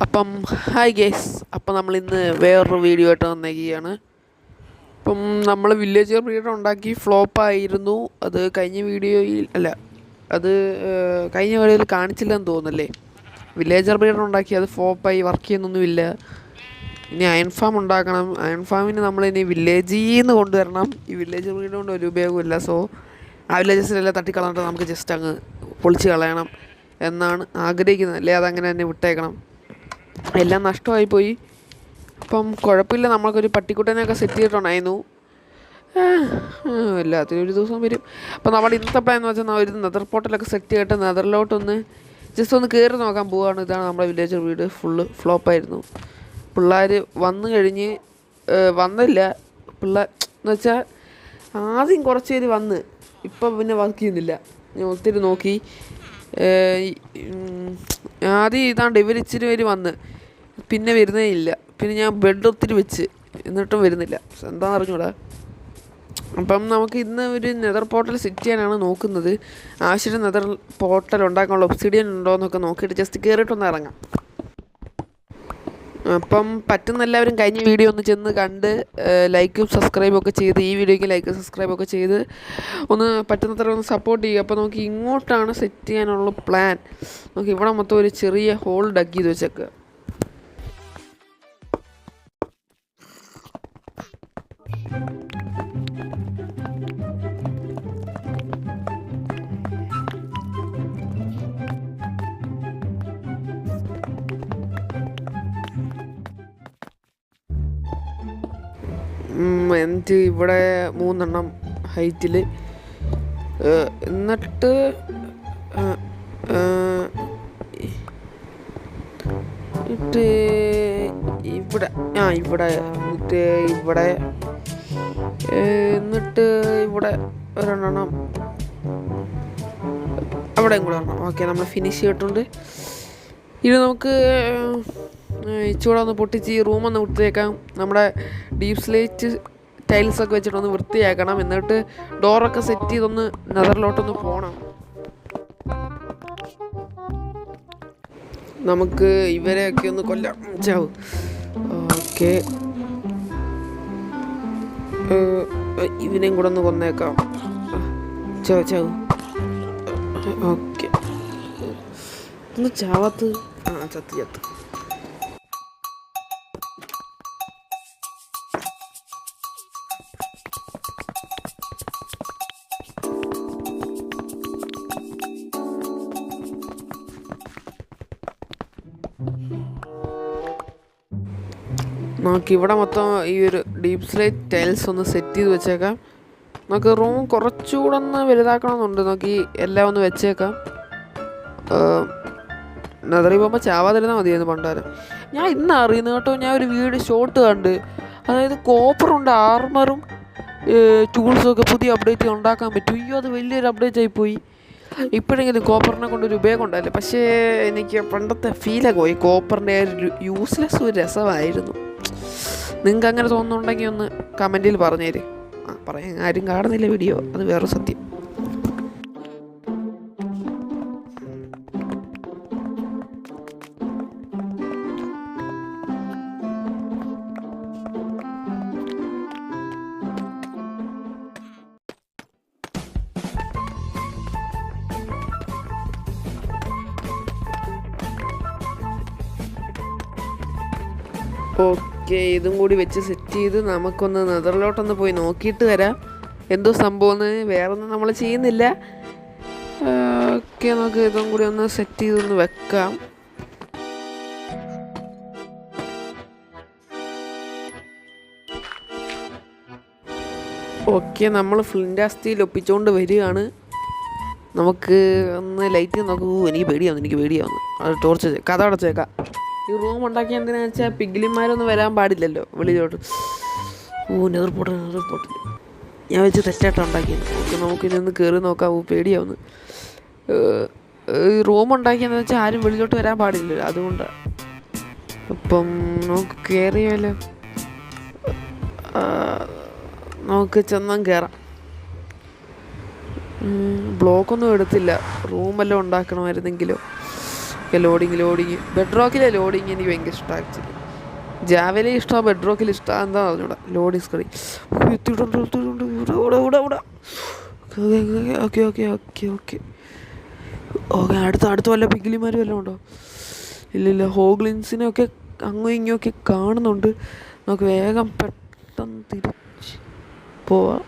അപ്പം hi guys, അപ്പം നമ്മളിന്ന് വേറൊരു വീഡിയോ ആയിട്ട് വന്നേക്കുകയാണ്. അപ്പം നമ്മൾ വില്ലേജർ ബ്രീഡർ ഉണ്ടാക്കി ഫ്ലോപ്പായിരുന്നു. അത് കഴിഞ്ഞ വീഡിയോയിൽ കഴിഞ്ഞ വീഡിയോയിൽ കാണിച്ചില്ലെന്ന് തോന്നുന്നല്ലേ. വില്ലേജർ ബ്രീഡർ ഉണ്ടാക്കി അത് ഫ്ലോപ്പായി, വർക്ക് ചെയ്യുന്നൊന്നുമില്ല. ഇനി അയൺ ഫാം ഉണ്ടാക്കണം. അയൺ ഫാമിന് നമ്മളിനി വില്ലേജിൽ നിന്ന് കൊണ്ടുവരണം. ഈ വില്ലേജർ ബ്രീഡർ കൊണ്ട് ഒരു ഉപയോഗമില്ല. സോ ആ വില്ലേജസിലെല്ലാം തട്ടിക്കളഞ്ഞിട്ട് നമുക്ക് ജസ്റ്റ് അങ്ങ് പൊളിച്ച് കളയണം എന്നാണ് ആഗ്രഹിക്കുന്നത്. അല്ലേ അതങ്ങനെ തന്നെ വിട്ടേക്കണം. എല്ലാം നഷ്ടമായിപ്പോയി. അപ്പം കുഴപ്പമില്ല, നമ്മൾക്കൊരു പട്ടിക്കുട്ടനെയൊക്കെ സെറ്റ് ചെയ്തിട്ടുണ്ടായിരുന്നു. എല്ലാത്തിനും ഒരു ദിവസം വരും. അപ്പം നമ്മുടെ ഇന്നത്തെ പ്ലാൻ എന്ന് വെച്ചാൽ ഒരു നെതർ പോർട്ടലൊക്കെ സെറ്റ് ചെയ്തിട്ട് നെതറിലോട്ടൊന്ന് ജസ്റ്റ് ഒന്ന് കയറി നോക്കാൻ പോവുകയാണ്. ഇതാണ് നമ്മുടെ വില്ലേജർ വീട്. ഫുള്ള് ഫ്ലോപ്പായിരുന്നു. പിള്ളേർ വന്നു കഴിഞ്ഞ് വന്നില്ല. എന്ന് വെച്ചാൽ ആദ്യം കുറച്ച് പേര് വന്ന്, ഇപ്പം പിന്നെ വർക്ക് ചെയ്യുന്നില്ല. ഞാൻ ഒത്തിരി നോക്കി. ആദ്യം ഇതാണ്ട് ഇച്ചിരി പേര് വന്ന് പിന്നെ വരുന്നേ ഇല്ല. പിന്നെ ഞാൻ ബെഡ് ഒത്തിരി വെച്ച്, എന്നിട്ടും വരുന്നില്ല. എന്താണെന്ന് അറിഞ്ഞൂടാ. അപ്പം നമുക്ക് ഇന്ന് ഒരു നെതർ പോർട്ടൽ സെറ്റ് ചെയ്യാനാണ് നോക്കുന്നത്. ആവശ്യത്തിന് നെതർ പോർട്ടൽ ഉണ്ടാക്കാനുള്ള ഒബ്സിഡിയൻ ഉണ്ടോ എന്നൊക്കെ നോക്കിയിട്ട് ജസ്റ്റ് കയറിയിട്ടൊന്ന് ഇറങ്ങാം. അപ്പം പറ്റുന്ന എല്ലാവരും കഴിഞ്ഞ വീഡിയോ ഒന്ന് ചെന്ന് കണ്ട് ലൈക്കും സബ്സ്ക്രൈബും ഒക്കെ ചെയ്ത്, ഈ വീഡിയോയ്ക്ക് ലൈക്കും സബ്സ്ക്രൈബും ഒക്കെ ചെയ്ത് ഒന്ന് പറ്റുന്നത്ര ഒന്ന് സപ്പോർട്ട് ചെയ്യുക. അപ്പോൾ നമുക്ക് ഇങ്ങോട്ടാണ് സെറ്റ് ചെയ്യാനുള്ള പ്ലാൻ. നമുക്ക് ഇവിടെ മൊത്തം ഒരു ചെറിയ ഹോൾ ഡഗ് ചെയ്ത് വെച്ചേക്കുക. എന്നിട്ട് ഇവിടെ 3 എണ്ണം ഹൈറ്റിൽ, എന്നിട്ട് ഇവിടെ എന്നിട്ട് ഇവിടെ ഒരെണ്ണം, അവിടെയും കൂടെ ഒരെണ്ണം. ഓക്കെ, നമ്മൾ ഫിനിഷ് ചെയ്തിട്ടുണ്ട്. ഇത് നമുക്ക് ഇച്ചിവിടെ ഒന്ന് പൊട്ടിച്ച് ഈ റൂമൊന്ന് വൃത്തിയാക്കാം. നമ്മുടെ ഡീപ് സ്ലേറ്റ് ടൈൽസൊക്കെ വെച്ചിട്ടൊന്ന് വൃത്തിയാക്കണം. എന്നിട്ട് ഡോറൊക്കെ സെറ്റ് ചെയ്തൊന്ന് നെതറിലോട്ടൊന്ന് പോകണം. നമുക്ക് ഇവരെയൊക്കെ ഒന്ന് കൊല്ലാം. ചാവും. ഓക്കെ, ഇവനെയും കൂടെ ഒന്ന് കൊന്നേക്കാം. ചാവും. ഓക്കെ, ഒന്ന് ചാവത്ത്. ചത്ത്. നമുക്കിവിടെ മൊത്തം ഈ ഒരു ഡീപ് സ്ലേറ്റ് ടൈൽസ് ഒന്ന് സെറ്റ് ചെയ്ത് വെച്ചേക്കാം. നമുക്ക് റൂം കുറച്ചുകൂടെ ഒന്ന് വലുതാക്കണമെന്നുണ്ട്. നോക്കി എല്ലാം ഒന്ന് വെച്ചേക്കാം. നെതറി പോകുമ്പോൾ ചാവാതിരുന്നാൽ മതിയായിരുന്നു പണ്ടാരം. ഞാൻ ഇന്ന് അറിയുന്നത് കേട്ടോ, ഞാൻ ഒരു വീഡിയോ ഷോട്ട് കണ്ട്. അതായത് കോപ്പറുണ്ട്, ആർമറും ടൂൾസും ഒക്കെ പുതിയ അപ്ഡേറ്റ് ഉണ്ടാക്കാൻ പറ്റും. അയ്യോ, അത് വലിയൊരു അപ്ഡേറ്റ് ആയിപ്പോയി. ഇപ്പോഴെങ്കിലും കോപ്പറിനെ കൊണ്ടൊരു ഉപയോഗം ഉണ്ടായില്ല. പക്ഷേ എനിക്ക് പണ്ടത്തെ ഫീലൊക്കെ പോയി. കോപ്പറിൻ്റെ ഒരു യൂസ്ലെസ് ഒരു രസമായിരുന്നു. നിങ്ങൾക്ക് അങ്ങനെ തോന്നുന്നുണ്ടെങ്കിൽ ഒന്ന് കമൻറ്റിൽ പറഞ്ഞേര്. പറയാൻ ആരും കാണുന്നില്ല വീഡിയോ, അത് വേറെ സത്യം. ഓക്കെ, ഇതും കൂടി വെച്ച് സെറ്റ് ചെയ്ത് നമുക്കൊന്ന് നെതറിലോട്ടൊന്ന് പോയി നോക്കിയിട്ട് വരാം എന്തോ സംഭവം. വേറൊന്നും നമ്മൾ ചെയ്യുന്നില്ല. ഓക്കെ, നമുക്ക് ഇതും കൂടി ഒന്ന് സെറ്റ് ചെയ്തൊന്ന് വെക്കാം. ഓക്കെ, നമ്മൾ ഫ്ലിൻറ്റാസ്റ്റിയിൽ ഒപ്പിച്ചുകൊണ്ട് വരികയാണ്. നമുക്ക് ഒന്ന് ലൈറ്റ് നോക്കൂ. എനിക്ക് പേടിയാവുന്നു. അത് ടോർച്ച് കഥ അടച്ചേക്കാം. ഈ റൂം ഉണ്ടാക്കി എന്തിനാന്ന് വെച്ചാൽ പിഗ്ലിന്മാരൊന്നും വരാൻ പാടില്ലല്ലോ വെളിയിലോട്ട്. നെതർ പോർട്ടൽ ഞാൻ വെച്ച് തെറ്റായിട്ട് ഉണ്ടാക്കിയത്. നമുക്കിനൊന്ന് കയറി നോക്കാം. പേടിയാവുന്നു. ഈ റൂം ഉണ്ടാക്കിയെന്ന് വെച്ചാൽ ആരും വെളിയിലോട്ട് വരാൻ പാടില്ലല്ലോ, അതുകൊണ്ടാണ്. അപ്പം നമുക്ക് കയറിയാലോ. നമുക്ക് ചെന്നാൽ കയറാം. ബ്ലോക്കൊന്നും എടുത്തില്ല. റൂമെല്ലാം ഉണ്ടാക്കണമായിരുന്നെങ്കിലോ. ഓക്കെ ലോഡിങ് ബെഡ് റോക്കിലെ ലോഡിങ് എനിക്ക് ഭയങ്കര ഇഷ്ടമാണ് ആക്ച്വലി. ജാവലി ഇഷ്ടമാണ്, ബെഡ് റോക്കിൽ ഇഷ്ടമാണ്, എന്താ പറഞ്ഞൂടാ. ലോഡിങ് സ്ക്രീൻ എത്തിയിട്ടുണ്ട് ഇവിടെ. Okay okay okay okay okay അടുത്ത വല്ല പിഗ്ലിമാർ വല്ലതും ഉണ്ടോ? ഇല്ലില്ല. ഹോഗ്ലിൻസിനെയൊക്കെ അങ്ങും ഇങ്ങുമൊക്കെ കാണുന്നുണ്ട്. നമുക്ക് വേഗം പെട്ടെന്ന് തിരിച്ച് പോവാം.